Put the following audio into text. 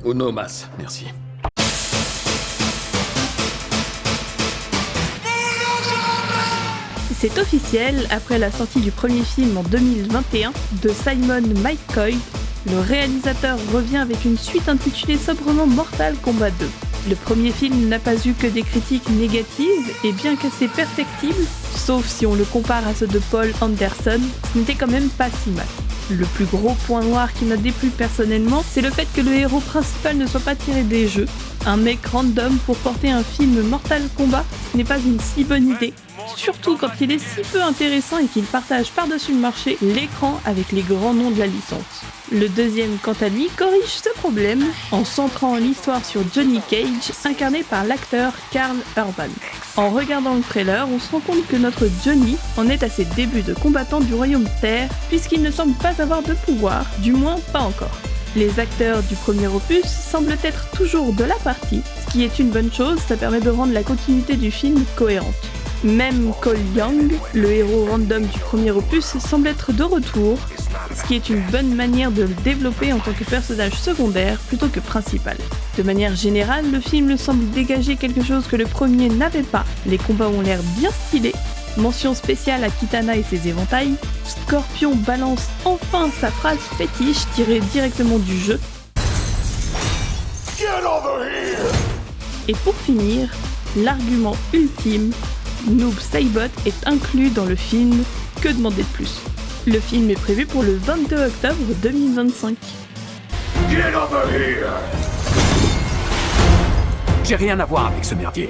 Uno mas, merci. C'est officiel, après la sortie du premier film en 2021 de Simon McCoy, le réalisateur revient avec une suite intitulée sobrement Mortal Kombat 2. Le premier film n'a pas eu que des critiques négatives et bien qu'assez perfectibles, sauf si on le compare à ceux de Paul Anderson, ce n'était quand même pas si mal. Le plus gros point noir qui m'a déplu personnellement, c'est le fait que le héros principal ne soit pas tiré des jeux. Un mec random pour porter un film Mortal Kombat, ce n'est pas une si bonne idée. Surtout quand il est si peu intéressant et qu'il partage par-dessus le marché l'écran avec les grands noms de la licence. Le deuxième, quant à lui, corrige ce problème en centrant l'histoire sur Johnny Cage, incarné par l'acteur Karl Urban. En regardant le trailer, on se rend compte que notre Johnny en est à ses débuts de combattant du Royaume Terre, puisqu'il ne semble pas avoir de pouvoir, du moins pas encore. Les acteurs du premier opus semblent être toujours de la partie, ce qui est une bonne chose, ça permet de rendre la continuité du film cohérente. Même Cole Young, le héros random du premier opus, semble être de retour, ce qui est une bonne manière de le développer en tant que personnage secondaire plutôt que principal. De manière générale, le film semble dégager quelque chose que le premier n'avait pas. Les combats ont l'air bien stylés. Mention spéciale à Kitana et ses éventails. Scorpion balance enfin sa phrase fétiche tirée directement du jeu. Get over here! Et pour finir, l'argument ultime, Noob Saibot est inclus dans le film, que demander de plus? Le film est prévu pour le 22 octobre 2025. Get over here! J'ai rien à voir avec ce merdier.